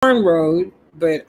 road, but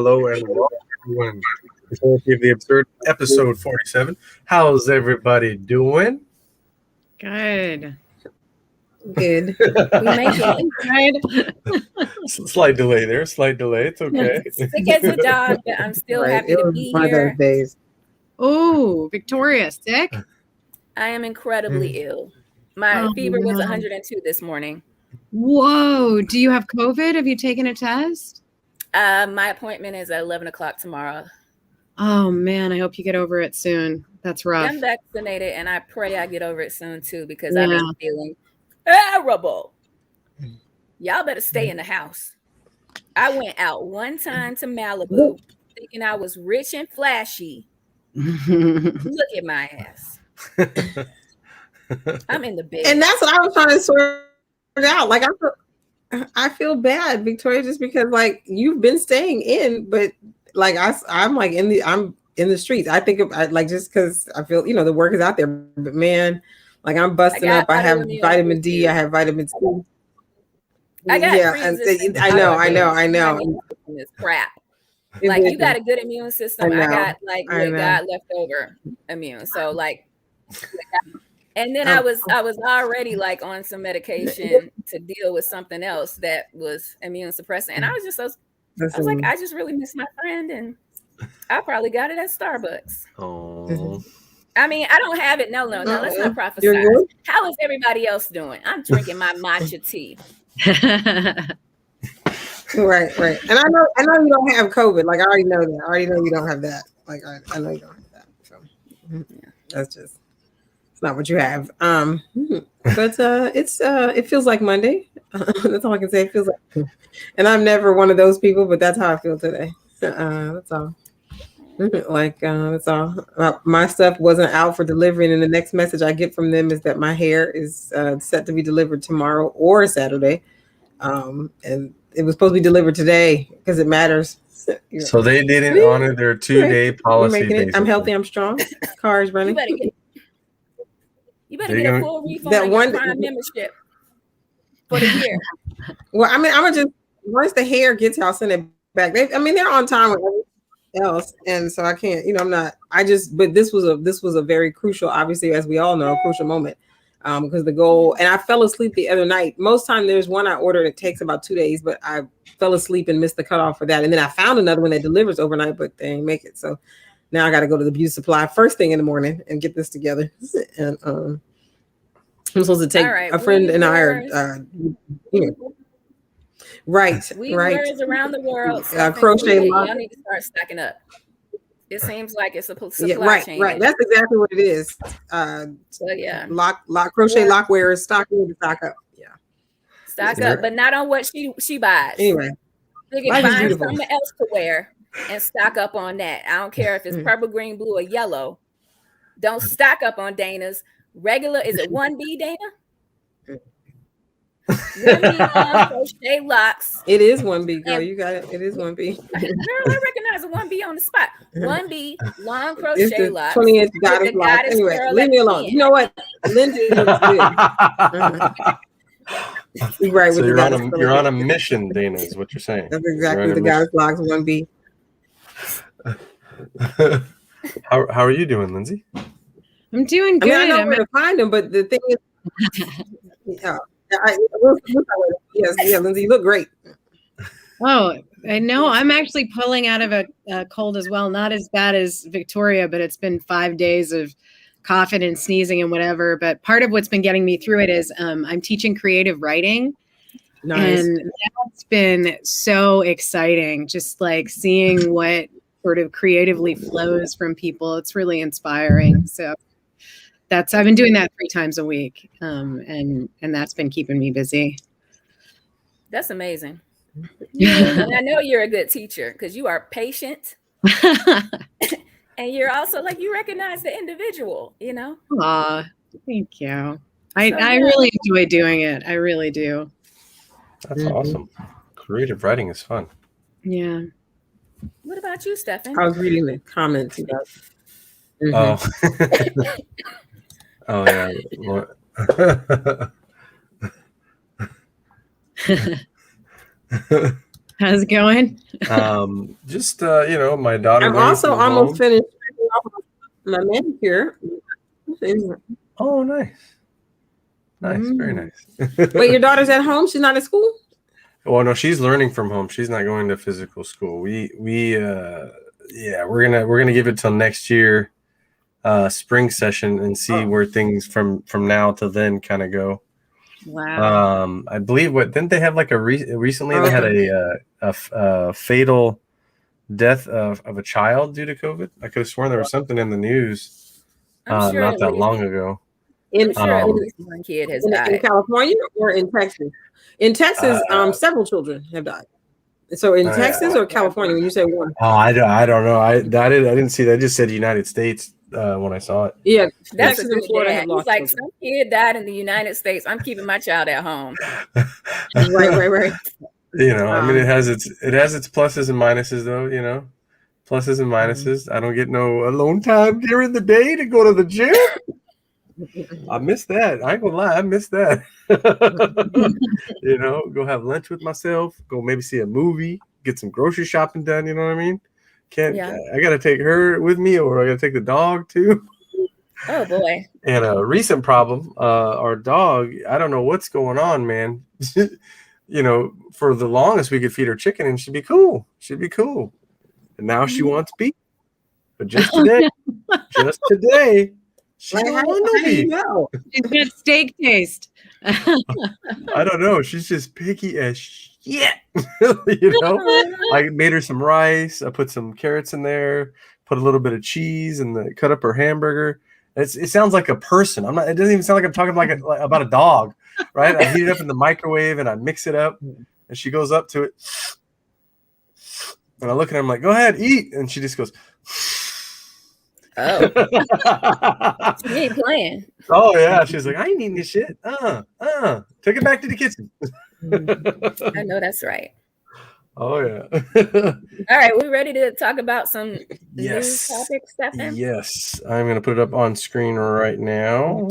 Hello, and welcome everyone to Therapy of the Absurd, episode 47. How's everybody doing? Good. good. We make it. Good. Slight delay there. Slight delay. It's okay. Sick as a dog, but I'm still happy to be One of here. those days. Oh, Victoria, sick? I am incredibly ill. My fever was 102 this morning. Whoa. Do you have COVID? Have you taken a test? My appointment is at 11 o'clock tomorrow. Oh, man. I hope you get over it soon. That's rough. I'm vaccinated, and I pray I get over it soon, too, because Yeah. I've been feeling terrible. Y'all better stay in the house. I went out one time to Malibu thinking I was rich and flashy. Look at my ass. I'm in the bed. And that's what I was trying to sort out. Like I feel bad, Victoria, just because like you've been staying in, but like I'm like I'm in the streets. I think of like just because I feel the work is out there, but man, like I'm busting up. I have vitamin D. I have vitamin C. I got I know. It's crap. Like you got a good immune system. I got like what God leftover immune. So like, and then I was already like on some medication to deal with something else that was immune suppressant, and I was just I was like, I just really miss my friend, and I probably got it at Starbucks. Oh. I mean, I don't have it. No, let's not prophesy. How is everybody else doing? I'm drinking my matcha tea. Right. And I know you don't have COVID. Like I already know that. I already know you don't have that. Like I know you don't have that. So that's just it's not what you have. But it feels like Monday. That's all I can say. It feels like, and I'm never one of those people, but that's how I feel today. That's all. Like that's all. My stuff wasn't out for delivery, and the next message I get from them is that my hair is set to be delivered tomorrow or Saturday. And it was supposed to be delivered today because it matters. So they didn't honor their 2-day policy. I'm healthy. I'm strong. Car is running. You better get a full refund on your Prime membership for the year. Well, I mean, I'm gonna just once the hair gets here, I'll send it back. They're on time with everything else, and so I can't. I'm not. But this was a very crucial, obviously, as we all know, a crucial moment. Because the goal, and I fell asleep the other night. Most time there's one I ordered, it takes about 2 days, but I fell asleep and missed the cutoff for that. And then I found another one that delivers overnight, but they didn't make it. So now I got to go to the beauty supply first thing in the morning and get this together. And I'm supposed to take a friend and I are, right. Weavers around the world. Crochet. Y'all need to start stacking up. It seems like it's a supply chain. Right. That's exactly what it is. So yeah, lock crochet lock wearers stock up. Yeah, stock up, but not on what she buys. Anyway, find something else to wear and stock up on that. I don't care if it's purple, green, blue, or yellow. Don't stock up on Dana's regular. Is it 1B, Dana? 1B long crochet locks. It is 1B, girl. You got it. It is 1B. Girl, I recognize a 1B on the spot. 1B long crochet locks. 20-inch goddess lock. Anyway, leave me alone. You know what? Lindsay looks good. Right. So you're on a mission, Dana, is what you're saying. That's exactly the goddess locks 1B. How are you doing, Lindsay? I'm doing good. I know where to find them, but the thing is, yes, Lindsay, you look great. Oh, I know. I'm actually pulling out of a cold as well. Not as bad as Victoria, but it's been 5 days of coughing and sneezing and whatever. But part of what's been getting me through it is I'm teaching creative writing. Nice. And that's been so exciting. Just like seeing what sort of creatively flows from people. It's really inspiring. So I've been doing that 3 times a week. And that's been keeping me busy. That's amazing. And I know you're a good teacher because you are patient. And you're also like, you recognize the individual, Aw, thank you. I really enjoy doing it. I really do. That's awesome. Creative writing is fun. Yeah. What about you, Stefan? I was reading the comments about. Oh. Oh yeah. How's it going? Just my daughter. I'm also almost finished my manicure. Oh, nice. Very nice. Wait, your daughter's at home? She's not at school? Well, no, she's learning from home. She's not going to physical school. We're gonna give it till next year, spring session, and see where things from now to then kind of go. Wow. I believe didn't they have like recently they had a fatal death of a child due to COVID? I could have sworn there was something in the news not that long ago. I'm sure at least one kid has died. In California or in Texas? In Texas, several children have died. So in Texas or California, when you say one? Oh, I don't know. I didn't see that. I just said United States when I saw it. Yeah, that's Texas and Florida have lost children. Some kid died in the United States. I'm keeping my child at home. Right. You know, I mean, it has its pluses and minuses, though. You know, pluses and minuses. I don't get no alone time during the day to go to the gym. I miss that. I ain't gonna lie, I miss that. You know, go have lunch with myself, go maybe see a movie, get some grocery shopping done. You know what I mean? I gotta take her with me, or I gotta take the dog too. Oh boy. And a recent problem, our dog, I don't know what's going on, man. You know, for the longest we could feed her chicken and she'd be cool. And now she wants beef. But just today, she don't want no beef. She's got steak taste. I don't know. She's just picky as shit. You know, I made her some rice. I put some carrots in there, put a little bit of cheese, and cut up her hamburger. It sounds like a person. It doesn't even sound like I'm talking about a dog, right? I heat it up in the microwave and I mix it up, and she goes up to it, and I look at her. I'm like, "Go ahead, eat," and she just goes. Oh, she ain't playing. Oh yeah, she's like, I ain't eating this shit. Take it back to the kitchen. I know that's right. Oh yeah. All right, we ready to talk about some news topics, Stefan? Yes, I'm gonna put it up on screen right now.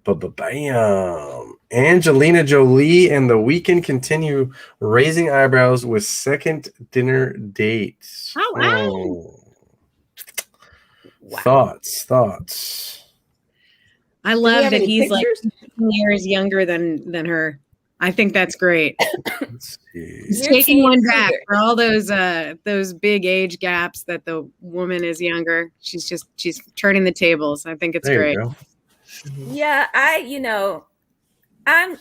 Bam! Angelina Jolie and The Weeknd continue raising eyebrows with second dinner dates. Oh wow. Wow. Thoughts. I love that he's like 15 years younger than her. I think that's great. He's taking one back for all those big age gaps that the woman is younger. She's turning the tables. I think it's great. Yeah, I'm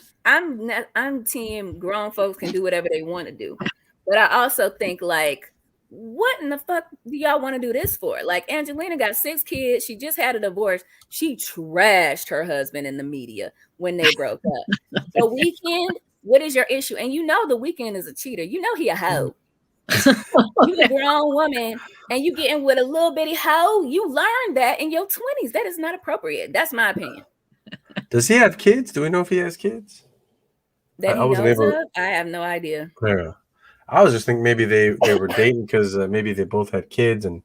team grown folks can do whatever they want to do. But I also think like, what in the fuck do y'all want to do this for? Like, Angelina got 6 kids. She just had a divorce. She trashed her husband in the media when they broke up. The Weeknd, what is your issue? And you know The Weeknd is a cheater. You know he a hoe. You a grown woman and you getting with a little bitty hoe. You learned that in your 20s. That is not appropriate. That's my opinion. Does he have kids? Do we know if he has kids? That he knows of? I have no idea. Yeah. I was just thinking maybe they were dating because maybe they both had kids and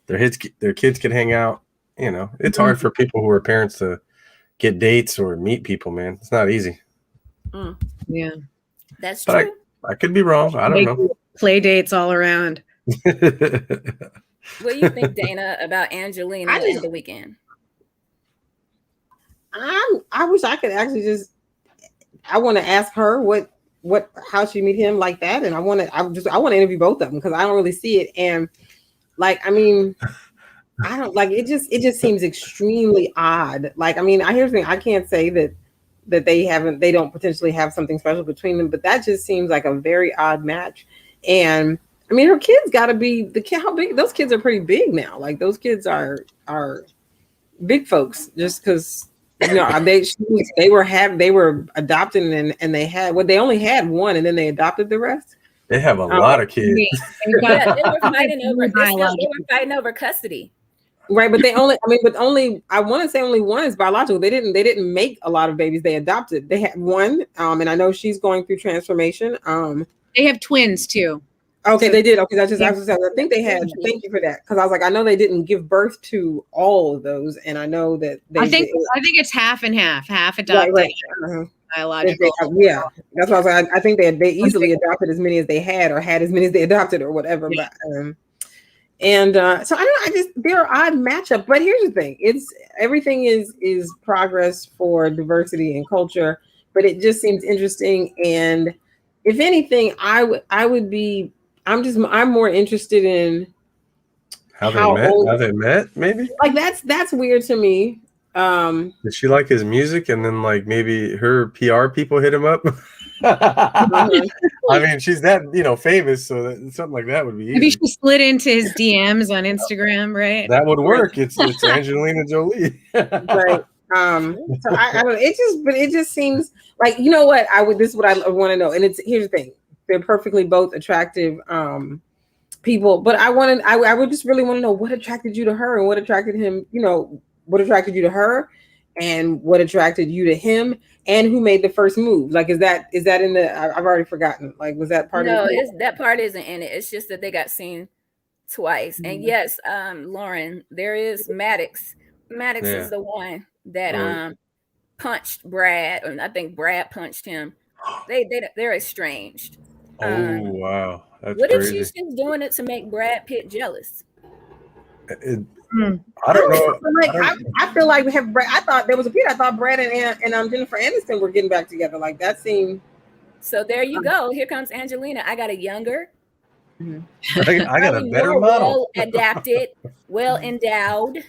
their kids could hang out. You know, it's hard for people who are parents to get dates or meet people, man. It's not easy. Yeah, that's true. I could be wrong. I don't know. Play dates all around. What do you think, Dana, about Angelina and The Weeknd? I wish I could actually I want to ask her how she meet him like that, and I want to interview both of them because I don't really see it. And like, I mean, I don't like it. Just seems extremely odd. Like, I mean, here's the thing: I can't say that they don't potentially have something special between them, but that just seems like a very odd match. And I mean, her kids got to be how big? Those kids are pretty big now. Like, those kids are big folks. Just because. You know, they were adopted and they only had one and then they adopted the rest. They have a lot of kids. They were fighting over custody. Right, but I want to say only one is biological. They didn't make a lot of babies. They adopted. They had one, and I know she's going through transformation. They have twins too. Okay, so, they did. Okay, I think they had. Thank you for that, because I was like, I know they didn't give birth to all of those, and I know that they. I think it's half and half adopted, right. Biological. Yeah, that's why I was like, I think they easily adopted as many as they had, or had as many as they adopted, or whatever. Yeah. But so I don't know. They're odd matchup. But here's the thing: everything is progress for diversity and culture, but it just seems interesting. And if anything, I'm more interested in how they met, maybe. Like that's weird to me. Did she like his music, and then like maybe her PR people hit him up? I mean, she's that famous, so something like that would be easy. Maybe she slid into his DMs on Instagram, right? That would work. It's Angelina Jolie. Right. So I don't. It just seems like, you know what, this is what I want to know, and here's the thing: they're perfectly both attractive people, but I would just really want to know what attracted you to her and what attracted him. What attracted you to her, and what attracted you to him, and who made the first move. Like, is that in the? I've already forgotten. Like, was that part of it? No, that part isn't in it. It's just that they got seen twice. And yes, Lauren, there is Maddox. Maddox is the one that punched Brad, and I think Brad punched him. They're estranged. Oh wow, that's what crazy. If she's just doing it to make Brad Pitt jealous? I don't know. I feel like we have. I thought there was a period. I thought Brad and Jennifer Aniston were getting back together. Like, that seemed. So there you go. Here comes Angelina. I got a younger. I got a better model. Well adapted, well endowed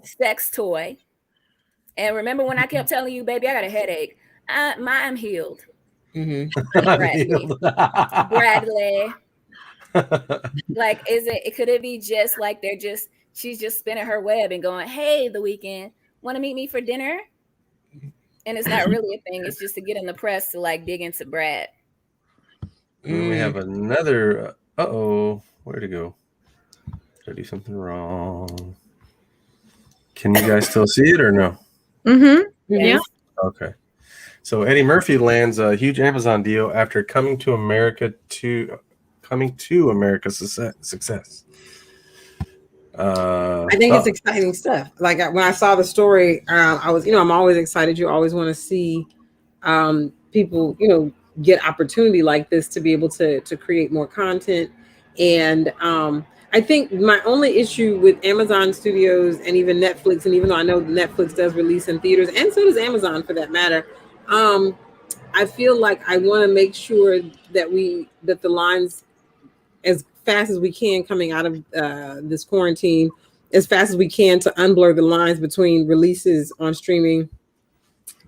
sex toy. And remember when I kept telling you, baby, I got a headache. I'm healed. Bradley. Like, could it be just like she's just spinning her web and going, hey, The Weeknd, want to meet me for dinner? And it's not really a thing. It's just to get in the press to like dig into Brad. We have another. Where'd it go? Did I do something wrong? Can you guys still see it or no? Yeah. Okay. So Eddie Murphy lands a huge Amazon deal after coming to America success. I think it's exciting stuff. Like, when I saw the story, I was, I'm always excited. You always want to see people, get opportunity like this to be able to create more content. And I think my only issue with Amazon Studios and even Netflix, and even though I know Netflix does release in theaters, and so does Amazon for that matter, I feel like I want to make sure that the lines, as fast as we can coming out of this quarantine, as fast as we can, to unblur the lines between releases on streaming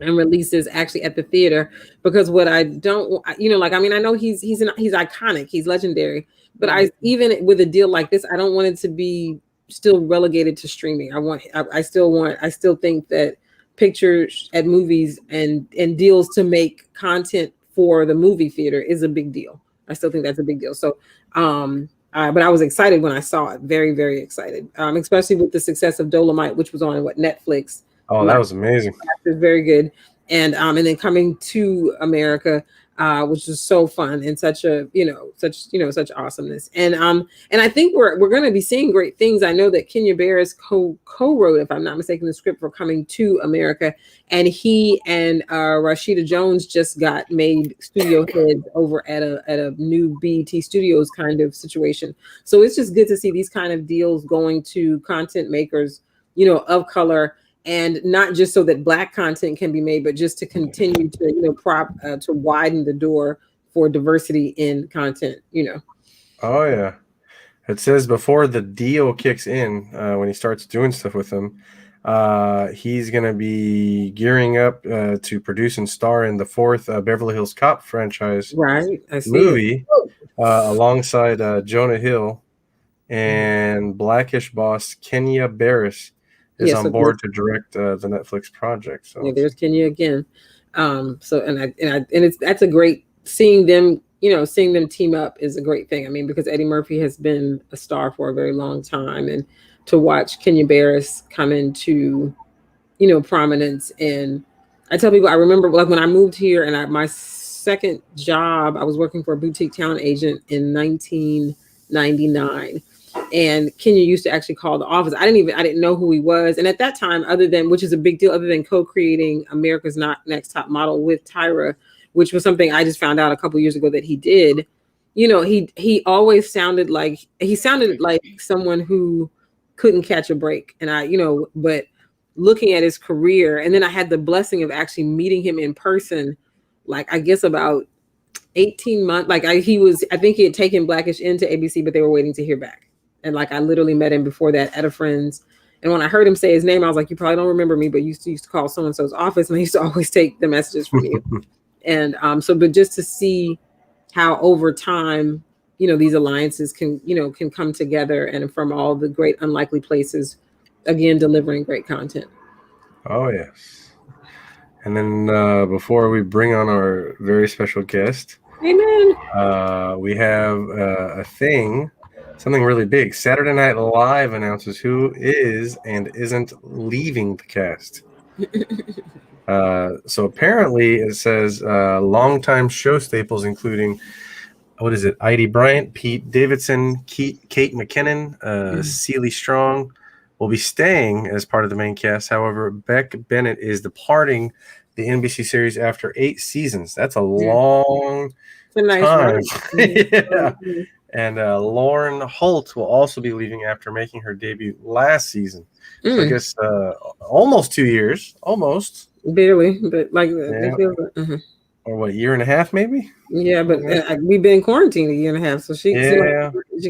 and releases actually at the theater. Because what I don't, I know he's iconic, he's legendary, but even with a deal like this, I don't want it to be still relegated to streaming. I still think that pictures at movies and deals to make content for the movie theater is a big deal. I still think that's a big deal. So, but I was excited when I saw it. Very, very excited, especially with the success of Dolomite, which was on Netflix. Oh, that was amazing. It was very good. And then coming to America, which was so fun and such awesomeness. And I think we're going to be seeing great things. I know that Kenya Barris co-wrote, if I'm not mistaken, the script for Coming to America, and he and Rashida Jones just got made studio heads over at a new BET Studios kind of situation. So it's just good to see these kind of deals going to content makers, of color. And not just so that Black content can be made, but just to continue to to widen the door for diversity in content. Oh yeah, it says before the deal kicks in, when he starts doing stuff with them, he's gonna be gearing up to produce and star in the fourth Beverly Hills Cop franchise movie, alongside Jonah Hill and Blackish boss Kenya Barris. Is on board to direct the Netflix project. So yeah, there's Kenya again. That's a great, seeing them team up is a great thing. I mean, because Eddie Murphy has been a star for a very long time, and to watch Kenya Barris come into prominence. And I tell people, I remember like when I moved here, and my second job, I was working for a boutique talent agent in 1999. And Kenya used to actually call the office. I didn't know who he was. And at that time, which is a big deal, other than co-creating America's Next Top Model with Tyra, which was something I just found out a couple years ago that he did, he always sounded like someone who couldn't catch a break. And but looking at his career, and then I had the blessing of actually meeting him in person, like I guess about 18 months. Like I think he had taken Blackish into ABC, but they were waiting to hear back. And like I literally met him before that at a friend's, And when I heard him say his name, I was like, you probably don't remember me, but you used to call so-and-so's office, and I used to always take the messages from you. And but just to see how over time, these alliances can come together, and from all the great unlikely places, again, delivering great content. Oh, yes. And then before we bring on our very special guest, amen, we have something really big. Saturday Night Live announces who is and isn't leaving the cast. So apparently it says longtime show staples, including, what is it, Heidi Bryant, Pete Davidson, Kate McKinnon, Celie Strong, will be staying as part of the main cast. However, Beck Bennett is departing the NBC series after 8 seasons. That's a long time. Yeah. And Lauren Holt will also be leaving after making her debut last season. So I guess almost 2 years. Almost. Barely, but like it feels like, or what, year and a half maybe? Yeah, but we've been quarantined a year and a half, so she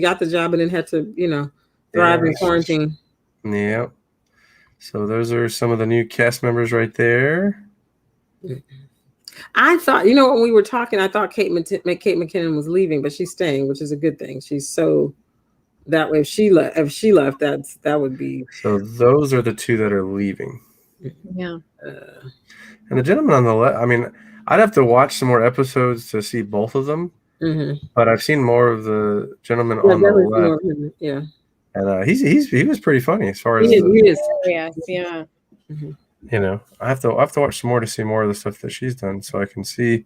got the job and then had to thrive in quarantine. Yeah. So those are some of the new cast members right there. I thought, when we were talking, I thought Kate McKinnon was leaving, but she's staying, which is a good thing. She's so that way. If she left, that would be. So those are the two that are leaving. Yeah. And the gentleman on the left, I mean, I'd have to watch some more episodes to see both of them. But I've seen more of the gentleman on the left. Yeah. And he was pretty funny as far as he is. Yeah. I have to watch some more to see more of the stuff that she's done, so I can see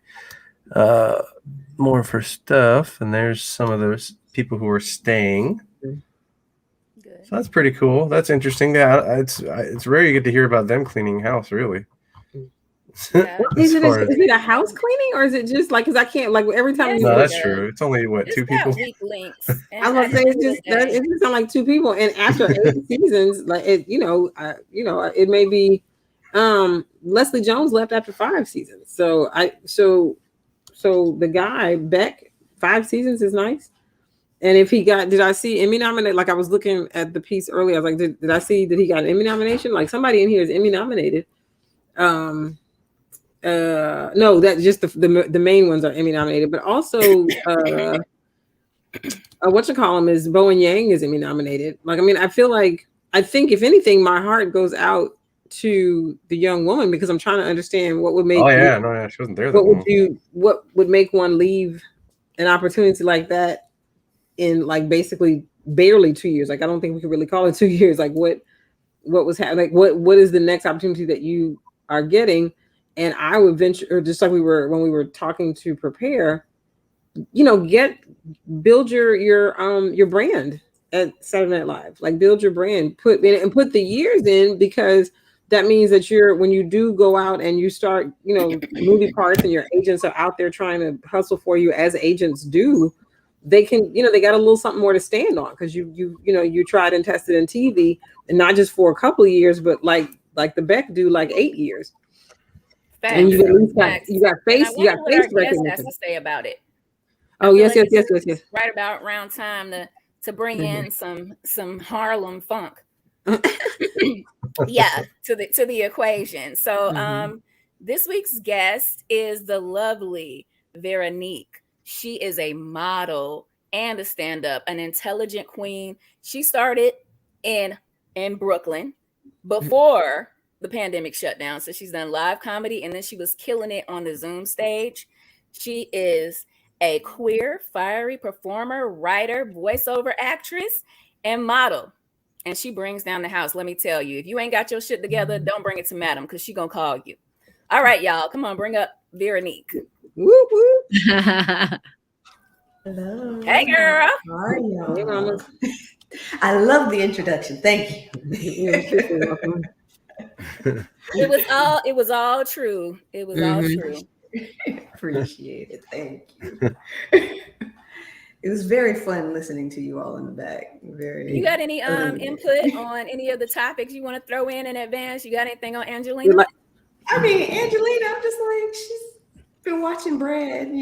more of her stuff. And there's some of those people who are staying. Good. So that's pretty cool. That's interesting. Yeah, it's rare you get to hear about them cleaning house, really. Yeah. Is it a house cleaning, or is it just like, because I can't, like, every time no, that's true. It's only two people. Weak links. I was gonna say it just sound like 2 people, and after 8 seasons, like it may be. Leslie Jones left after 5 seasons, so the guy Beck, 5 seasons is nice. And if he did I see Emmy nominated? Like, I was looking at the piece earlier, I was like, did I see that he got an Emmy nomination? Like, somebody in here is Emmy nominated. No, that's just the main ones are Emmy nominated, but also whatchamacallit is Bowen Yang is Emmy nominated. Like, I mean, I think if anything, my heart goes out to the young woman, because I'm trying to understand what would make. Oh yeah, she wasn't there. What would make one leave an opportunity like that in, like, basically barely 2 years? Like, I don't think we could really call it 2 years. Like, what was happening? Like, what is the next opportunity that you are getting? And I would venture, or just like when we were talking to prepare, build your brand at Saturday Night Live. Like, build your brand, put the years in, because that means that when you do go out and you start, movie parts, and your agents are out there trying to hustle for you, as agents do, they can, they got a little something more to stand on, because you tried and tested in TV, and not just for a couple of years, but like the Beck do, like 8 years. Facts. And you got face recognition. Has to say about it. Oh, yes. Right about around time to bring in some Harlem funk. Yeah, to the equation. So this week's guest is the lovely Veronique. She is a model and a stand-up, an intelligent queen. She started in Brooklyn before the pandemic shut down. So she's done live comedy, and then she was killing it on the Zoom stage. She is a queer, fiery performer, writer, voiceover actress, and model. And she brings down the house. Let me tell you, if you ain't got your shit together, don't bring it to Madam, because she gonna call you. All right, y'all, come on, bring up Veronique. Whoop, whoop. Hello. Hey, girl. How are y'all? Hey, mama. I love the introduction. Thank you. It was all true. It was all true. Appreciate it. Thank you. It was very fun listening to you all in the back. You got any input on any of the topics you want to throw in advance? You got anything on Angelina? I mean, Angelina, I'm just like, she's been watching Brad,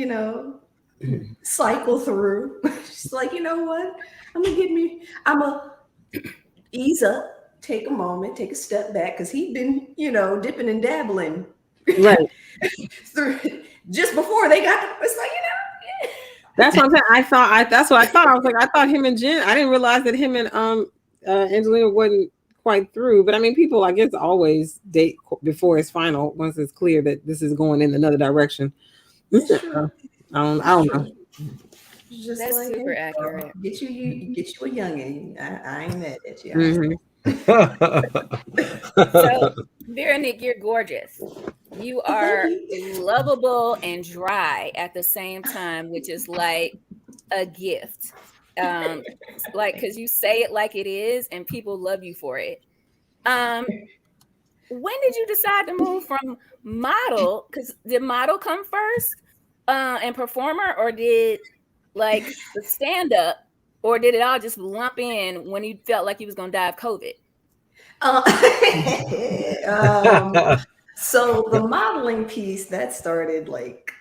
cycle through. She's like, you know what? I'm gonna ease up take a moment, take a step back, because he'd been, dipping and dabbling. Right. Just before they got it's like, yeah. That's what I'm saying. That's what I thought. I was like, I thought him and Jen, I didn't realize that him and Angelina wasn't quite through. But I mean, people, I guess, always date before it's final, once it's clear that this is going in another direction. I don't know. Just that's like, super accurate. Get you a youngin'. I ain't mad at you. So, Veronique, you're gorgeous. You are lovable and dry at the same time, which is like a gift. Like, because you say it like it is, and people love you for it. When did you decide to move from model? Because did model come first, and performer, or did like the stand up, or did it all just lump in when you felt like you was gonna die of COVID? So the modeling piece that started like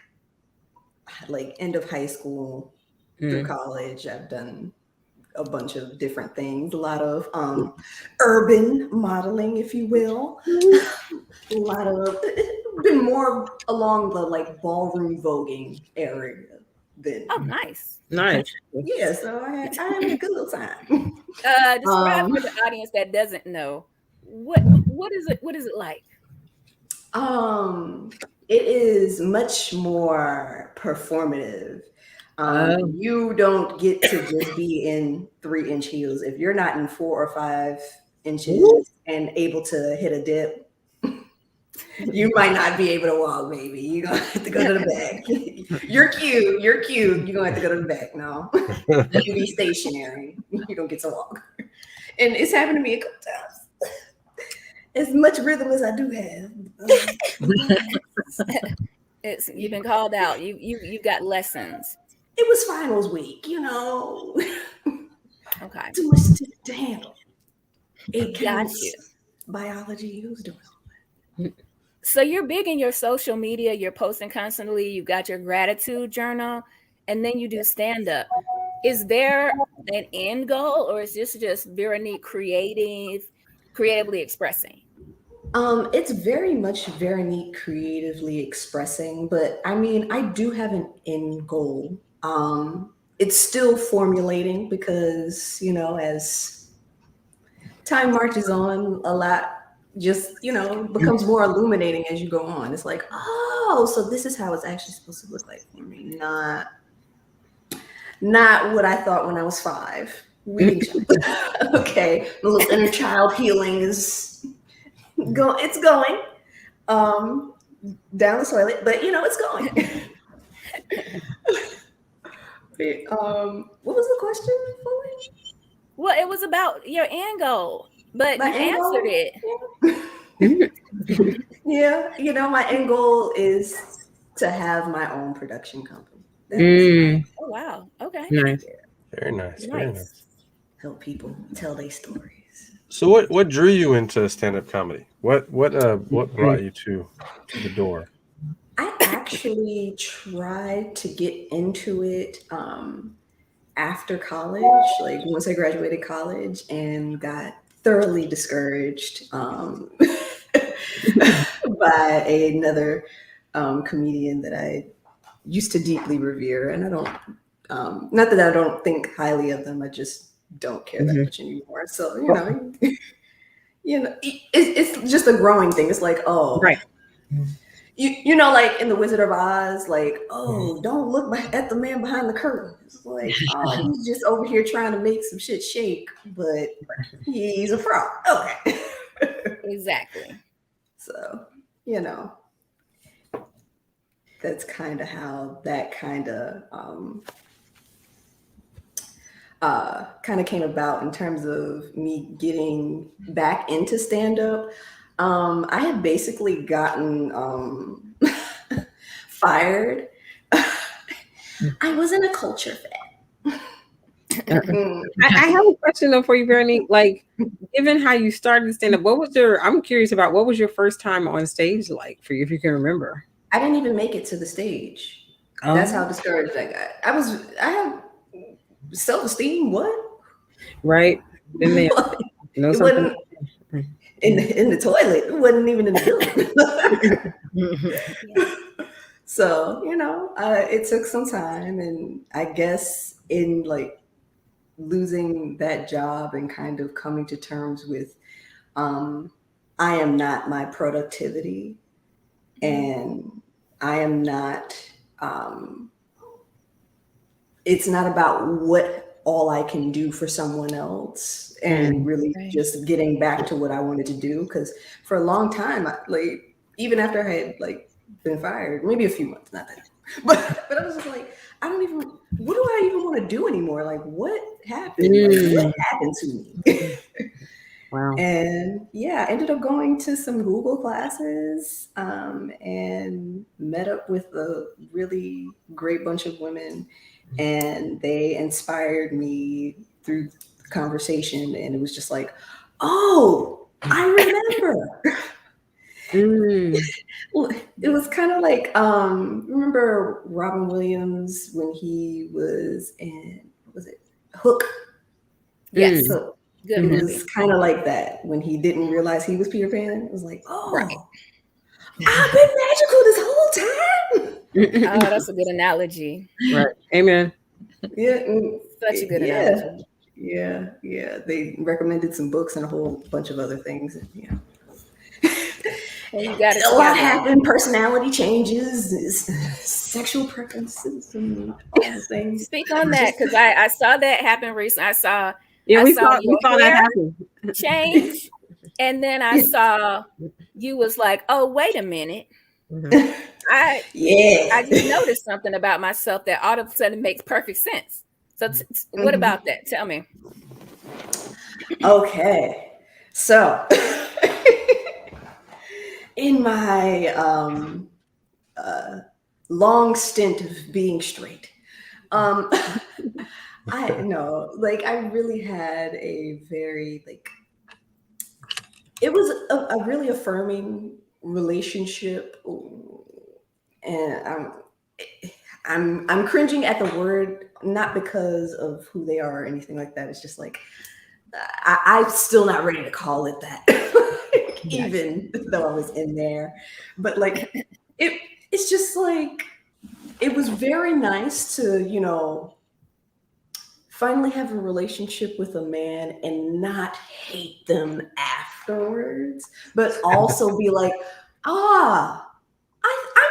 end of high school through college. I've done a bunch of different things, a lot of urban modeling, if you will. A lot of been more along the like ballroom voguing area than. Oh, nice. Yeah, so I had a good little time. Describe for the audience that doesn't know what is it like? It is much more performative. You don't get to just be in 3-inch heels. If you're not in 4 or 5 inches and able to hit a dip, you might not be able to walk, baby. You're gonna have to go to the back. You're cute. You're gonna have to go to the back. No. You be stationary. You don't get to walk. And it's happened to me a couple times. As much rhythm as I do have. You've been called out. You got lessons. It was finals week, Okay. Too much to handle. It got counts. you. Biology, who's doing all that? So you're big in your social media. You're posting constantly. You got your gratitude journal, and then you do stand up. Is there an end goal, or is this just Veronique creatively expressing? It's very much Veronique creatively expressing, but I mean, I do have an end goal. It's still formulating because, as time marches on, a lot just, becomes more illuminating as you go on. It's like, oh, so this is how it's actually supposed to look like for me. Not what I thought when I was 5. Okay. The little inner child healing is it's going down the toilet, but it's going. What was the question for me? Well, it was about your end goal, but you answered it. Yeah, my end goal is to have my own production company. Oh wow! Okay. Nice. Yeah. Very nice. Very nice. Help people tell their stories. So what drew you into stand-up comedy? What brought you to the door? I actually tried to get into it after college, like once I graduated college, and got thoroughly discouraged by another comedian that I used to deeply revere. And I don't, not that I don't think highly of them, I just don't care that much anymore. So, it's just a growing thing. It's like, oh, right. Like in The Wizard of Oz, like, oh, don't look at the man behind the curtain. It's like, oh, he's just over here trying to make some shit shake, but he's a fraud. Okay. Exactly. So, that's kind of how that kind of came about in terms of me getting back into stand-up. I had basically gotten fired. I was in a culture fit. I have a question though for you, Veronique. Like, given how you started stand up, I'm curious about what was your first time on stage like for you, if you can remember? I didn't even make it to the stage. That's how discouraged I got. I have self-esteem. What? Right. Been there. It wasn't. in the toilet. It wasn't even in the building. So, it took some time, and I guess in like losing that job and kind of coming to terms with I am not my productivity, and I am not it's not about what all I can do for someone else, and really just getting back to what I wanted to do. Because for a long time, like even after I had like been fired, maybe a few months, not that, but I was just like, what do I even want to do anymore? Like, what happened? Like, what happened to me? Wow. And I ended up going to some Google classes, and met up with a really great bunch of women, and they inspired me through conversation. And it was just like, oh, I remember. It was kind of like, remember Robin Williams when he was in, was it Hook? Yes. So it was kind of like that when he didn't realize he was Peter Pan. It was like, oh, I've been magical this whole time. Oh, that's a good analogy. Right. Amen. Yeah. Such a good analogy. Yeah. They recommended some books and a whole bunch of other things. And, well, you got a lot happened. Personality changes, sexual preferences, and all the things. Speak on that, because I saw that happen recently. I saw that happen. Change, and then I saw you was like, oh, wait a minute. I just noticed something about myself that all of a sudden makes perfect sense. So what about that? Tell me. Okay, so in my long stint of being straight, I know, like, I really had a very, like, it was a really affirming relationship, and I'm cringing at the word, not because of who they are or anything like that. It's just like I'm still not ready to call it that, even though I was in there. But like it's just like, it was very nice to finally have a relationship with a man and not hate them afterwards, but also be like, I'm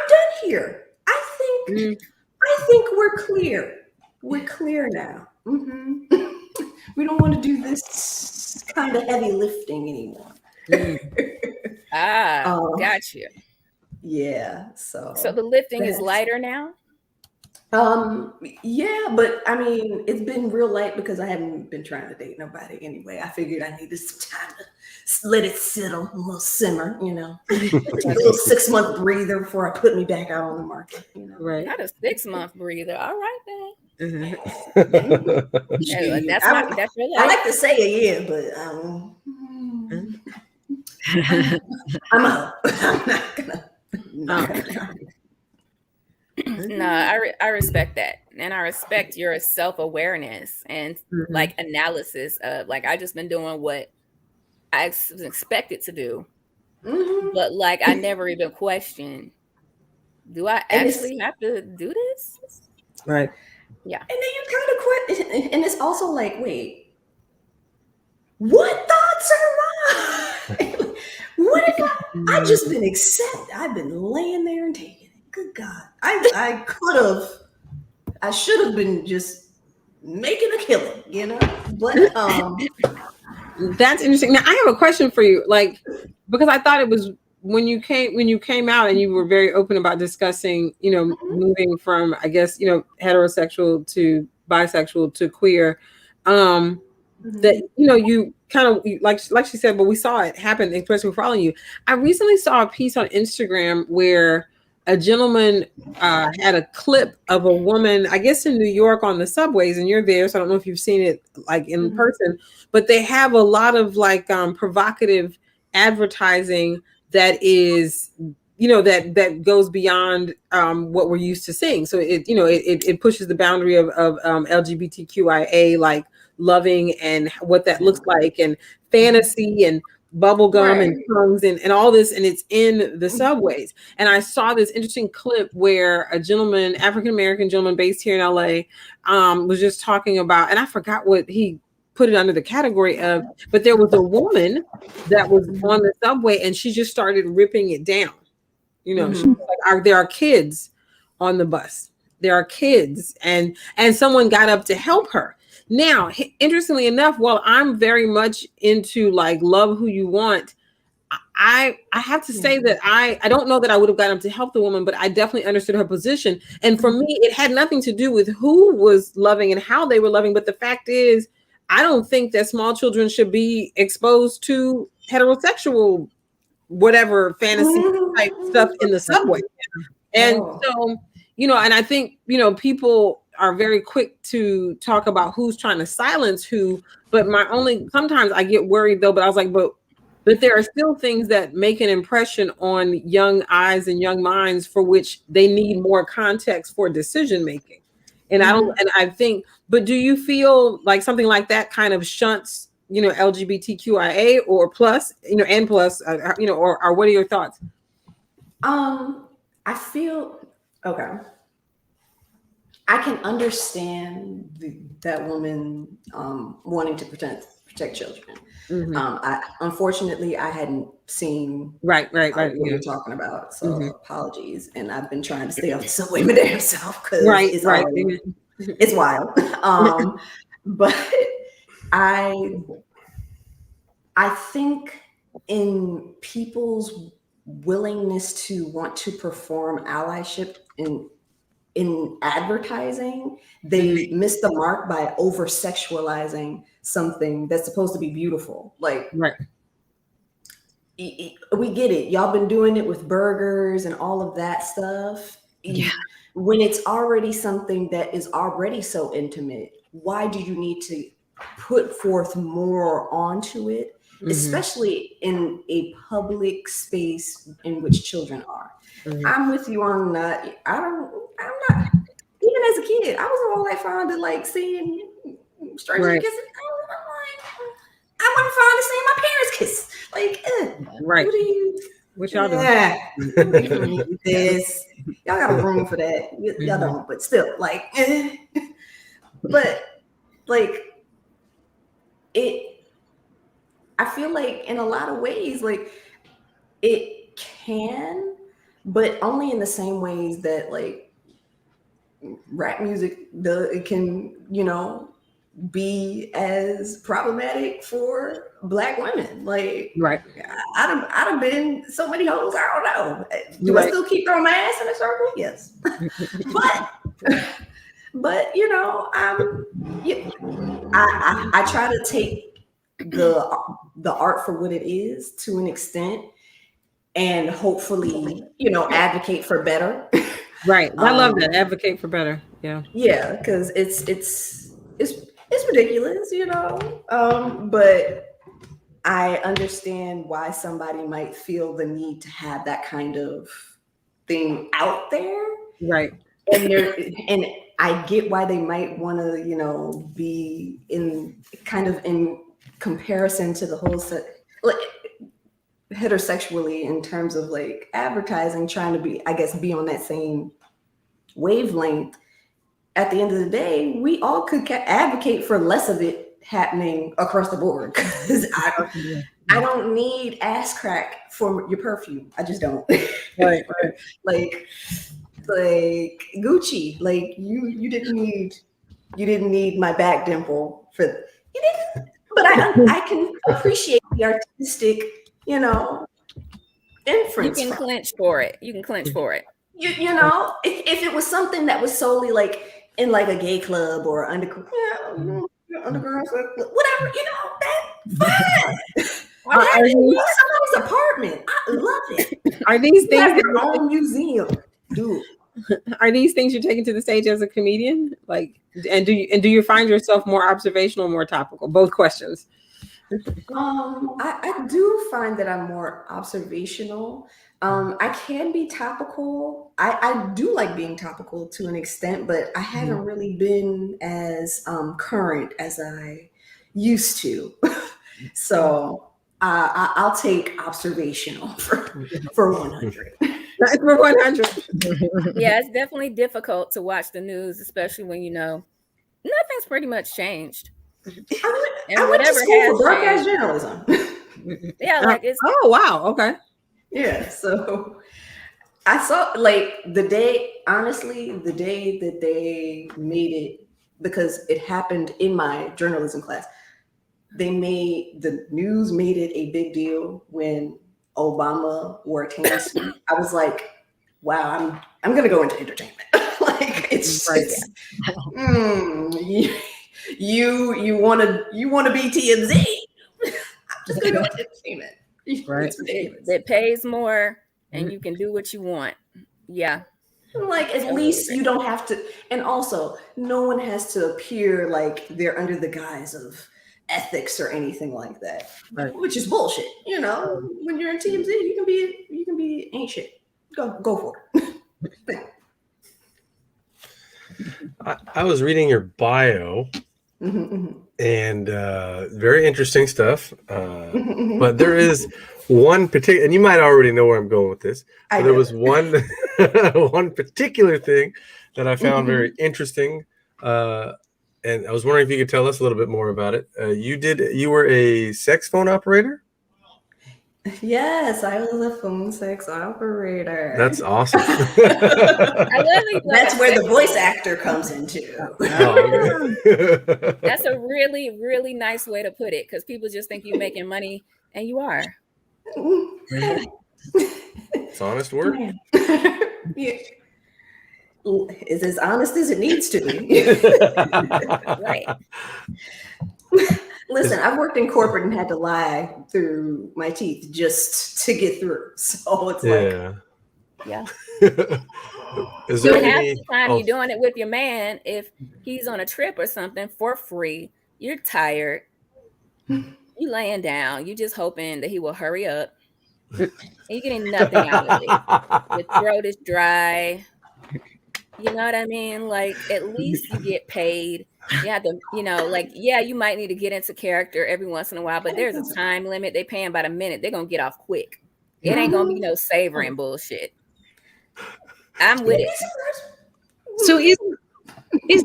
done here. I think we're clear. We're clear now. We don't want to do this kind of heavy lifting anymore. Got you. Yeah. So the lifting is lighter now? Yeah, but I mean, it's been real light because I haven't been trying to date nobody anyway. I figured I needed some time to let it settle, a little simmer, a little 6-month breather before I put me back out on the market. Right. Not a 6-month breather. All right then. That's your life. I like to say a year, but I'm out. I'm not gonna. No, I respect that, and I respect your self-awareness and like analysis of, like, I just been doing what I was expected to do, but like I never even questioned, do I actually have to do this? Right. Yeah. And then you kind of quit, and it's also like, wait, what thoughts are mine? What if I just been accepted? I've been laying there and taking it. Good God, I should have been just making a killing, But that's interesting. Now I have a question for you, like, because I thought it was when you came out and you were very open about discussing, moving from, I guess, heterosexual to bisexual to queer, that you kind of like she said, but we saw it happen, especially following you. I recently saw a piece on Instagram where a gentleman had a clip of a woman, I guess in New York on the subways, and you're there, so I don't know if you've seen it like in person, but they have a lot of like provocative advertising that is, that goes beyond what we're used to seeing. So it pushes the boundary of LGBTQIA, like loving and what that looks like, and fantasy, and bubble gum and tongues and all this, and it's in the subways. And I saw this interesting clip where a gentleman, African-American gentleman based here in LA, was just talking about, and I forgot what he put it under the category of, but there was a woman that was on the subway and she just started ripping it down. She was like, there are kids on the bus. There are kids, and someone got up to help her. Now, interestingly enough, while I'm very much into like love who you want, I have to say that I don't know that I would have gotten up to help the woman, but I definitely understood her position. And for me, it had nothing to do with who was loving and how they were loving. But the fact is, I don't think that small children should be exposed to heterosexual, whatever fantasy type stuff in the subway. And so, and I think, people are very quick to talk about who's trying to silence who, but sometimes I get worried though, but I was like, but there are still things that make an impression on young eyes and young minds for which they need more context for decision making. And I think, but do you feel like something like that kind of shunts, LGBTQIA or plus, and plus, or what are your thoughts? I feel okay. I can understand that woman wanting to protect children. Unfortunately, I hadn't seen right what you're talking about, so apologies. And I've been trying to stay off the subway my damn self because it's wild. But I think in people's willingness to want to perform allyship in advertising, they miss the mark by over sexualizing something that's supposed to be beautiful. Like, we get it. Y'all been doing it with burgers and all of that stuff. Yeah. When it's already something that is already so intimate, why do you need to put forth more onto it? Especially in a public space in which children are. I'm with you on that. I'm not, even as a kid, I wasn't all that fond of like seeing strangers kissing. I wasn't fond of seeing my parents kiss. What y'all doing? This. Y'all got a room for that. Y'all don't, but still, but it. I feel like in a lot of ways, like it can, but only in the same ways that like rap music it can, be as problematic for Black women. Like, I'd have been so many hoes. I don't know. Do I still keep throwing my ass in a circle? Yes, but I try to take the art for what it is to an extent, and hopefully, advocate for better. Right. I love that. Advocate for better. Yeah. Yeah, because it's ridiculous, but I understand why somebody might feel the need to have that kind of thing out there. Right. And I get why they might want to, be in comparison to the whole heterosexually in terms of like advertising, trying to be on that same wavelength. At the end of the day, we all could advocate for less of it happening across the board, because I don't need ass crack for your perfume. I just don't. Right. Like Gucci, like you didn't need my back dimple for you didn't. But I can appreciate the artistic, inference. You can clench for it. You If it was something that was solely like in like a gay club or underground, whatever, that fine. Somebody's apartment. I love it. Are these things your own museum, dude? Are these things you're taking to the stage as a comedian? Like, and do you find yourself more observational, more topical? Both questions. I do find that I'm more observational. I can be topical. I do like being topical to an extent, but I haven't really been as current as I used to. So I'll take observational for 100. For 100. Yeah, it's definitely difficult to watch the news, especially when nothing's pretty much changed. I went to school for broadcast journalism. Yeah, like it's. Oh wow, okay. Yeah, so I saw like the day that they made it, because it happened in my journalism class. The news made it a big deal when Obama wore a tan suit. I was like, wow, I'm gonna go into entertainment. Like it's just, you want to be TMZ. I'm just gonna go into entertainment. Right. It's ridiculous. It pays more, and you can do what you want. Yeah. Like at least you don't have to, and also no one has to appear like they're under the guise of ethics or anything like that, right. Which is bullshit. You know, when you're in TMZ, you can be ain't shit. Go for it. I was reading your bio, and very interesting stuff. But there is one particular, and you might already know where I'm going with this. But there was one one particular thing that I found very interesting. And I was wondering if you could tell us a little bit more about it. You were a sex phone operator? Yes, I was a phone sex operator. That's awesome. I love it. That's where the voice actor comes into. That's a really, really nice way to put it, because people just think you're making money, and you are. It's honest work. Yeah. It's as honest as it needs to be. Right. Listen, I've worked in corporate and had to lie through my teeth just to get through. So it's yeah. Is there half the time you're doing it with your man, if he's on a trip or something for free, you're tired, you laying down, you just hoping that he will hurry up. And you're getting nothing out of it. Your throat is dry. You know what I mean? Like, at least you get paid. You have to, you might need to get into character every once in a while, but there's a time limit. They paying by the minute. They're going to get off quick. It ain't going to be no savoring bullshit. I'm with it. So is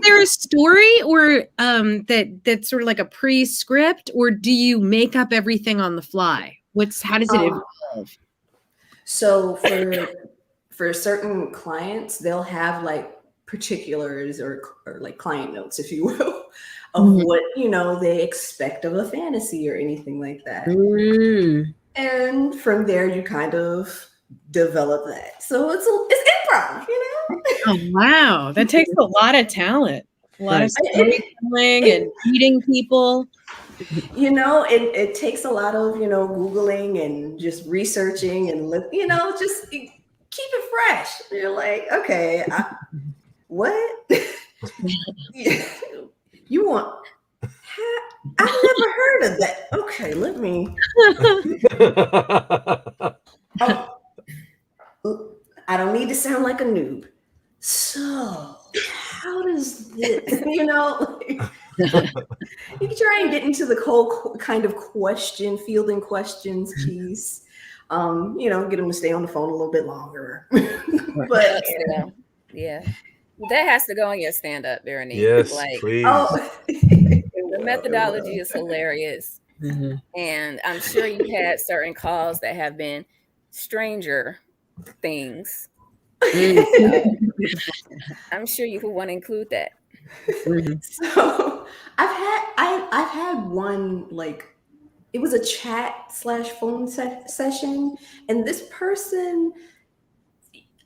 there a story or that's sort of like a pre-script, or do you make up everything on the fly? How does it evolve? So for certain clients, they'll have like particulars or like client notes, if you will, of what they expect of a fantasy or anything like that. And from there you kind of develop that. So it's improv, Oh wow, that takes a lot of talent, a lot of storytelling and meeting people. It takes a lot of Googling and just researching and just keep it fresh. You're like, okay, what? You want? I've never heard of that. Okay, let me. I don't need to sound like a noob. So, how does this? You try and get into the whole kind of fielding questions piece. Get them to stay on the phone a little bit longer. But yeah, that has to go on your stand-up, Berenice. Yes, please. The methodology is hilarious, and I'm sure you've had certain calls that have been stranger things. I'm sure you would want to include that. So I've had one, like, it was a chat / phone session, and this person,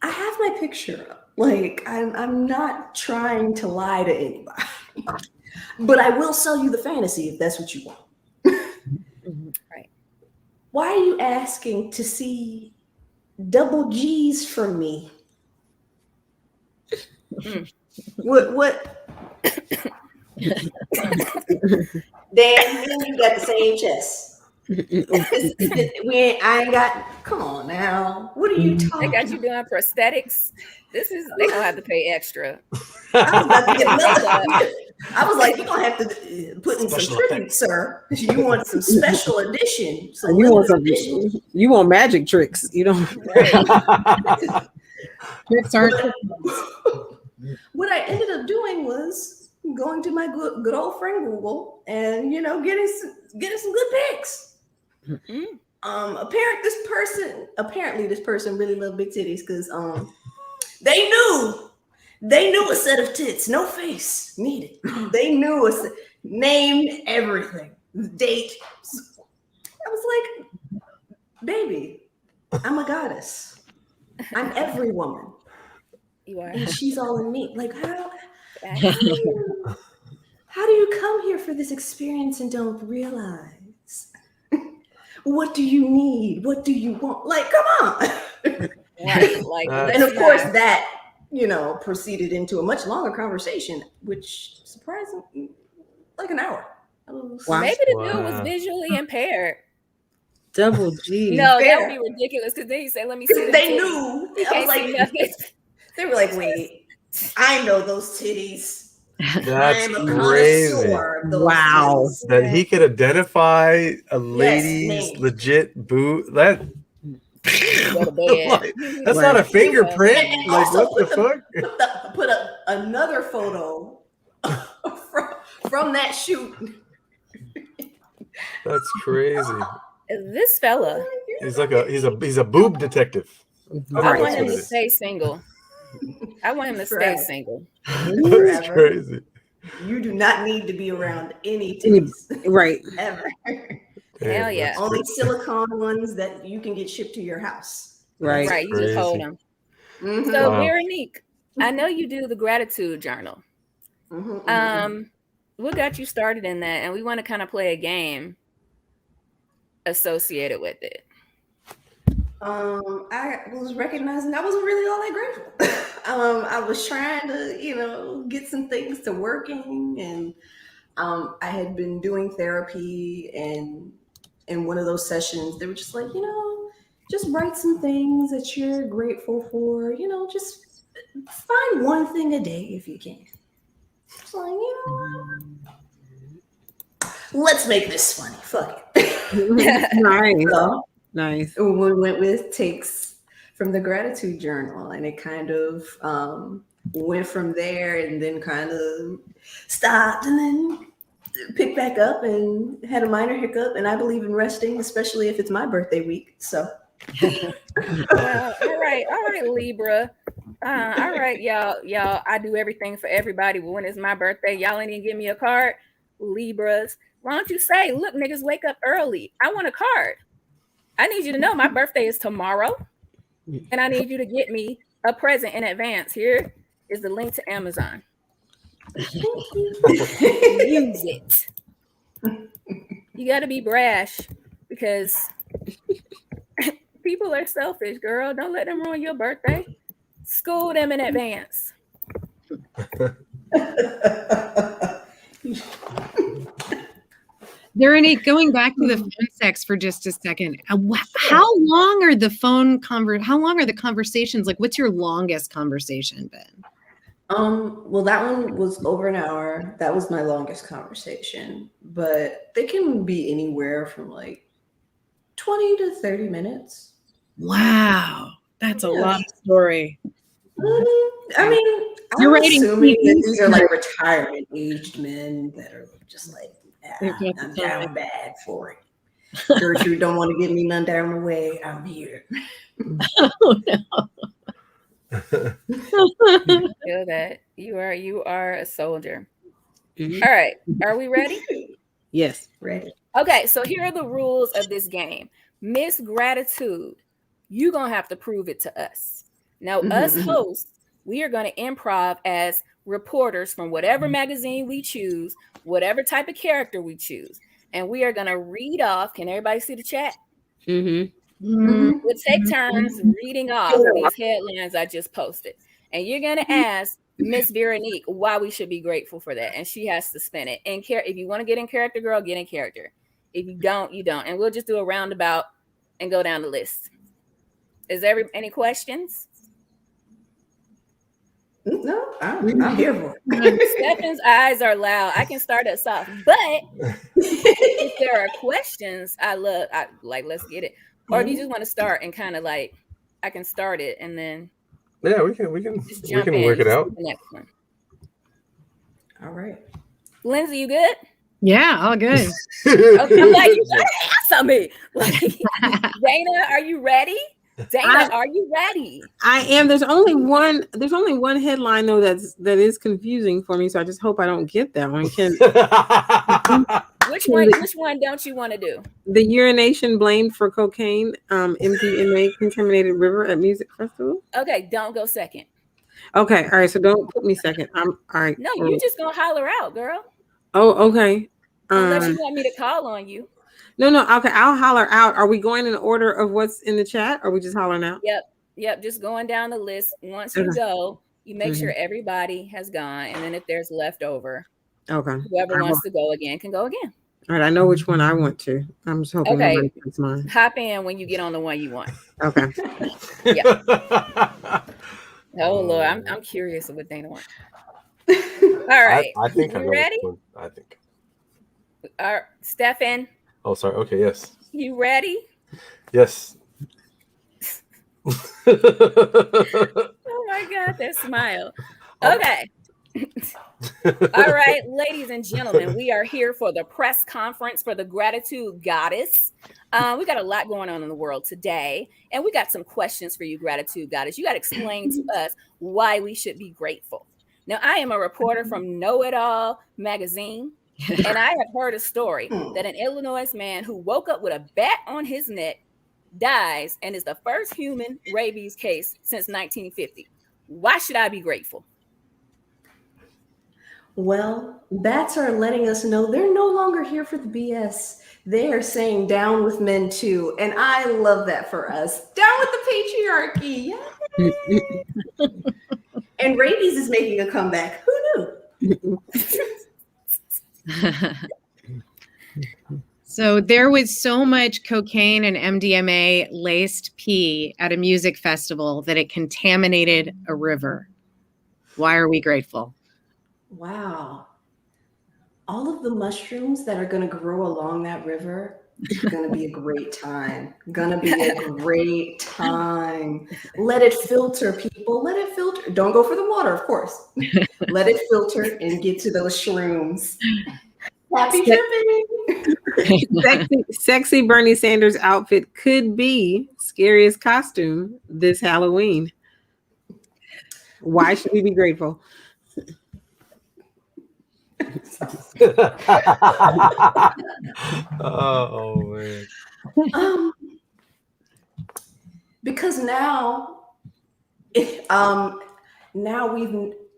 I have my picture up. Like, I'm not trying to lie to anybody, but I will sell you the fantasy if that's what you want. Right. Why are you asking to see double G's from me? What? Dan, you got the same chest. I ain't got. Come on now. What are you talking? They got you doing prosthetics. They gonna have to pay extra. I was about to get another. I was like, you're gonna have to put in some tribute, sir. You want some special edition, some limited edition. You want magic tricks. You don't. Right. What I ended up doing was going to my good old friend Google and getting some good pics. Mm-hmm. Apparently this person really loved big titties because they knew a set of tits, no face needed. They knew named everything, date. I was like, baby, I'm a goddess. I'm every woman. You are. And she's all in me. Like, how do you come here for this experience and don't realize? What do you need? What do you want? Like, come on. Right. Like, and of course that, proceeded into a much longer conversation, which surprisingly, like an hour. Wow. Maybe the dude was visually impaired. Double G. No, that would be ridiculous because then you say, let me see. They knew. I was like, they were like, wait, I know those titties. That's crazy. Wow. Titties. That he could identify a lady's legit boob. That's not a fingerprint. And like, what the fuck? Put up another photo from that shoot. That's crazy. This fella, he's a boob detective. I want him to stay single. I want him to stay single. That's crazy. You do not need to be around any titties. Right. Ever. Hell yeah. Only silicone ones that you can get shipped to your house. Right. Right. You just hold them. Mm-hmm. So, Veronique, I know you do the gratitude journal. Mm-hmm. What got you started in that? And we want to kind of play a game associated with it. I was recognizing I wasn't really all that grateful. I was trying to, get some things to working, and I had been doing therapy, and in one of those sessions, they were just like, just write some things that you're grateful for. Just find one thing a day if you can. It's like, let's make this funny. Fuck it. Nice. So, nice. We went with takes from the gratitude journal, and it kind of went from there, and then kind of stopped, and then picked back up, and had a minor hiccup. And I believe in resting, especially if it's my birthday week. So, well, all right, Libra. All right, y'all. I do everything for everybody, but when it's my birthday, y'all ain't even give me a card. Libras, why don't you say, look, niggas, wake up early. I want a card. I need you to know my birthday is tomorrow, and I need you to get me a present in advance. Here is the link to Amazon. Use it. You got to be brash because people are selfish, girl. Don't let them ruin your birthday. School them in advance. Veronique, going back to the phone sex for just a second. How long are the conversations? Like, what's your longest conversation been? Well, that one was over an hour. That was my longest conversation, but they can be anywhere from like 20 to 30 minutes. Wow. That's a lot of story. I mean, I'm assuming that these are like retirement aged men that are just like, I'm down bad for it. Gertrude don't want to get me none down the way. I'm here. Oh no. Feel that. You are a soldier. Mm-hmm. All right. Are we ready? Yes. Ready. Okay, so here are the rules of this game. Miss Gratitude, you're gonna have to prove it to us. Now, us hosts, we are gonna improv as reporters from whatever magazine we choose, whatever type of character we choose, and we are gonna read off. Can everybody see the chat? We'll take turns reading off these headlines I just posted, and you're gonna ask Miss Veronique why we should be grateful for that, and she has to spin it. And if you want to get in character, girl, get in character. If you don't, you don't, and we'll just do a roundabout and go down the list. Is there any questions? No, I'm here for it. Stefan's eyes are loud. I can start us off, but if there are questions, let's get it. Or if you just want to start and kind of like, I can start it and then we can just we jump can in. work it out. The next one. All right. Lindsay, you good? Yeah, all good. Okay, I'm like, you gotta answer me. Like, Dana, are you ready? Dana, are you ready? I am. There's only one headline though that is confusing for me. So I just hope I don't get that one. Which one don't you want to do? The urination blamed for cocaine, MDMA contaminated river at music festival. Okay, don't go second. Okay, all right. So don't put me second. I'm all right. No, you just gonna holler out, girl. Oh, okay. Unless you want me to call on you. No. Okay, I'll holler out. Are we going in order of what's in the chat? Or are we just hollering out? Yep. Just going down the list. Once you go, you make sure everybody has gone, and then if there's leftover, whoever wants to go again can go again. All right, I know which one I want to. I'm just hoping nobody picks mine. Hop in when you get on the one you want. Okay. Yeah. Oh Lord, I'm curious of what Dana wants. All right. I think you ready? I think. Stefan. Oh, sorry. Okay, yes. You ready? Yes. Oh my God, that smile. Okay. All right, ladies and gentlemen, we are here for the press conference for the Gratitude Goddess. We got a lot going on in the world today, and we got some questions for you, Gratitude Goddess. You got to explain to us why we should be grateful. Now, I am a reporter from Know It All magazine, and I have heard a story that an Illinois man who woke up with a bat on his neck dies and is the first human rabies case since 1950. Why should I be grateful? Well, bats are letting us know they're no longer here for the BS. They are saying down with men too. And I love that for us. Down with the patriarchy. And rabies is making a comeback. Who knew? So there was so much cocaine and MDMA laced pee at a music festival that it contaminated a river. Why are we grateful? Wow. All of the mushrooms that are going to grow along that river, going to be a great time. Going to be a great time. Let it filter, people. Let it filter. Don't go for the water, of course. Let it filter and get to those shrooms. Happy tripping. Sexy Bernie Sanders outfit could be scariest costume this Halloween. Why should we be grateful? Oh man. Because now we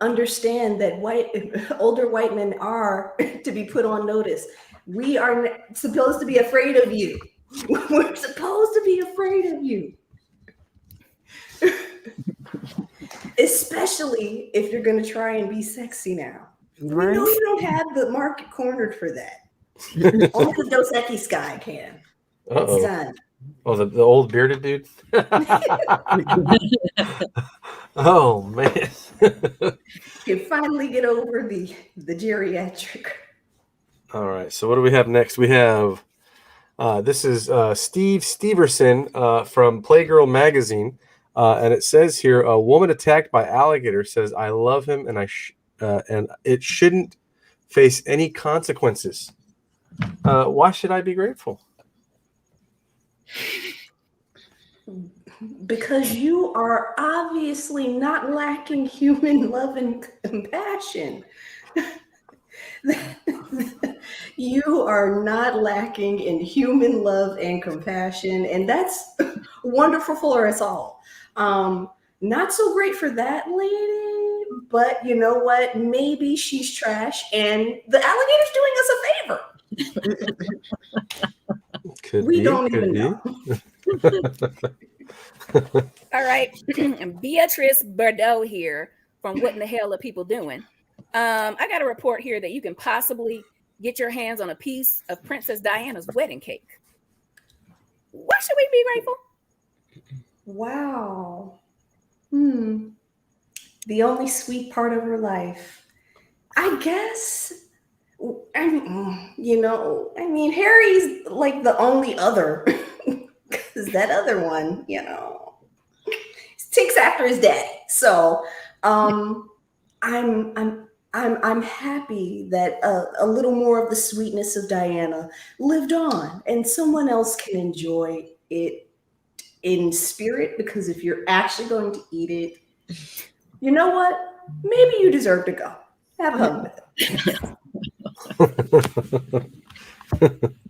understand that older white men are to be put on notice. We are supposed to be afraid of you. We're supposed to be afraid of you. Especially if you're going to try and be sexy now. Right. We know you don't have the market cornered for that. Only the Dos Equis guy can. Uh-oh. It's done. Oh, the old bearded dude? Oh, man. You finally get over the geriatric. All right. So what do we have next? We have, this is Steve Steverson from Playgirl Magazine. And it says here, a woman attacked by alligator says, I love him and and it shouldn't face any consequences. Why should I be grateful? Because you are obviously not lacking human love and compassion. You are not lacking in human love and compassion, and that's wonderful for us all. Not so great for that lady, but you know what? Maybe she's trash, and the alligator's doing us a favor. We don't even know. All right, Beatrice Bordeaux here from What in the Hell Are People Doing? I got a report here that you can possibly get your hands on a piece of Princess Diana's wedding cake. Why should we be grateful? Wow. the only sweet part of her life. I guess, Harry's like the only other, because that other one, takes after his daddy. So, I'm happy that a little more of the sweetness of Diana lived on, and someone else can enjoy it in spirit. Because if you're actually going to eat it, you know what? Maybe you deserve to go. Have a hug with it.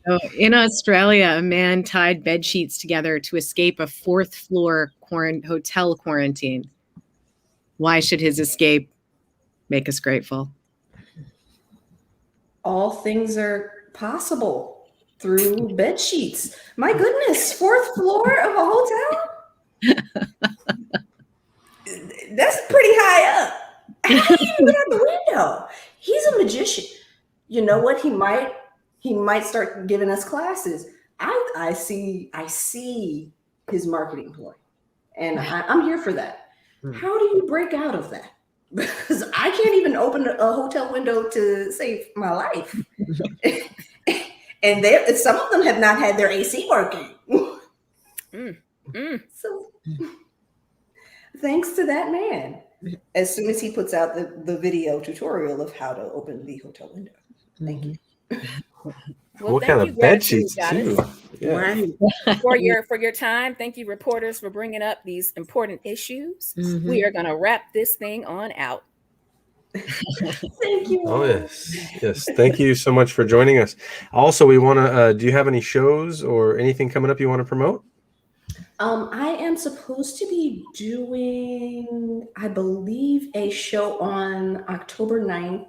Oh, in Australia, a man tied bed sheets together to escape a 4th floor hotel quarantine. Why should his escape make us grateful? All things are possible through bed sheets. My goodness, 4th floor of a hotel? That's pretty high up. How do you even get out the window? He's a magician. You know what? He might start giving us classes. I see his marketing ploy, and I'm here for that. How do you break out of that? Because I can't even open a hotel window to save my life. And some of them have not had their AC working. So thanks to that man. As soon as he puts out the video tutorial of how to open the hotel window. Thank you. Well, what kind of bed sheets too? Yeah. Right. For your time. Thank you, reporters, for bringing up these important issues. We are going to wrap this thing on out. Thank you. Oh yes. Thank you so much for joining us. Also, we want to. Do you have any shows or anything coming up you want to promote? I am supposed to be doing, I believe, a show on October 9th.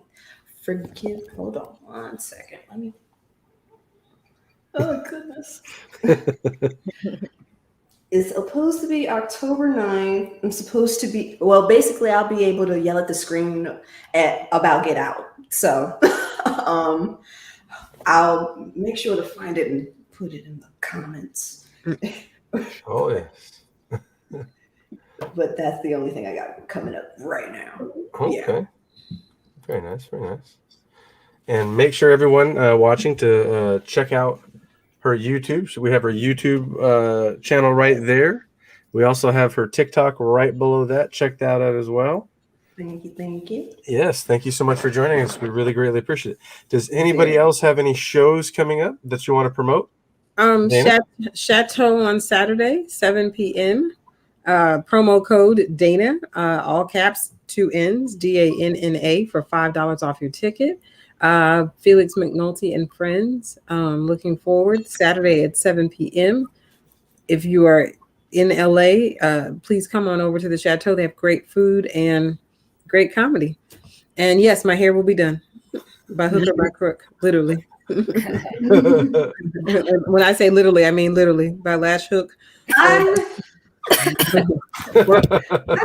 Hold on 1 second. Oh, goodness. It's supposed to be October 9th. I'm supposed to be, basically I'll be able to yell at the screen about Get Out. So I'll make sure to find it and put it in the comments. Oh, yes. But that's the only thing I got coming up right now. Okay. Yeah. Very nice. Very nice. And make sure everyone watching to check out her YouTube. So we have her YouTube channel right there. We also have her TikTok right below that. Check that out as well. Thank you. Yes, thank you so much for joining us. We really greatly appreciate it. Does anybody else have any shows coming up that you want to promote? Chateau on Saturday, 7 p.m. Promo code Dana, all caps, 2 N's, DANNA, for $5 off your ticket. Felix McNulty and friends. Looking forward. Saturday at 7 p.m. If you are in LA, please come on over to the Chateau. They have great food and great comedy. And yes, my hair will be done by hook or by crook, literally. When I say literally, I mean literally, by lash hook. I know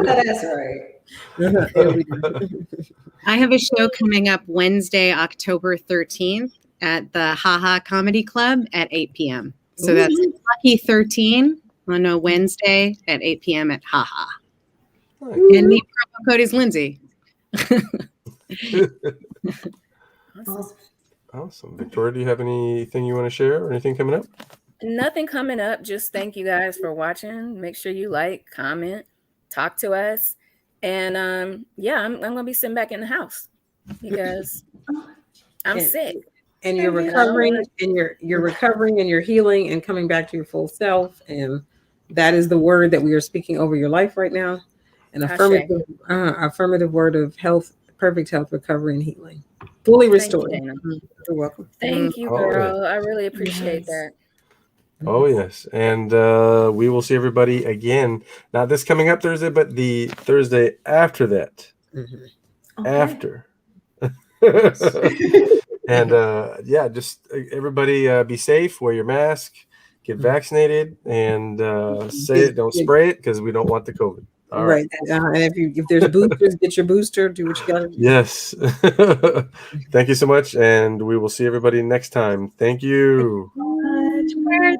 that's right. I have a show coming up Wednesday, October 13th at the Haha Comedy Club at 8 p.m. So that's Lucky 13 on a Wednesday at 8 p.m. at Haha. And the promo code is Lindsay. Awesome. Victoria, do you have anything you want to share or anything coming up? Nothing coming up. Just thank you guys for watching. Make sure you like, comment, talk to us. And I'm going to be sitting back in the house because I'm sick. And you're recovering, and you're recovering, and you're healing and coming back to your full self. And that is the word that we are speaking over your life right now. An affirmative word of health, perfect health, recovery, and healing. Fully restored. You're welcome. Thank you, girl. I really appreciate that. Oh, yes. And we will see everybody again. Not this coming up Thursday, but the Thursday after that. Okay. After. And just everybody be safe, wear your mask, get vaccinated, and say it, don't spray it, because we don't want the COVID. All right. And if there's boosters, get your booster, do what you got to do. Yes. Thank you so much, and we will see everybody next time. Thank you.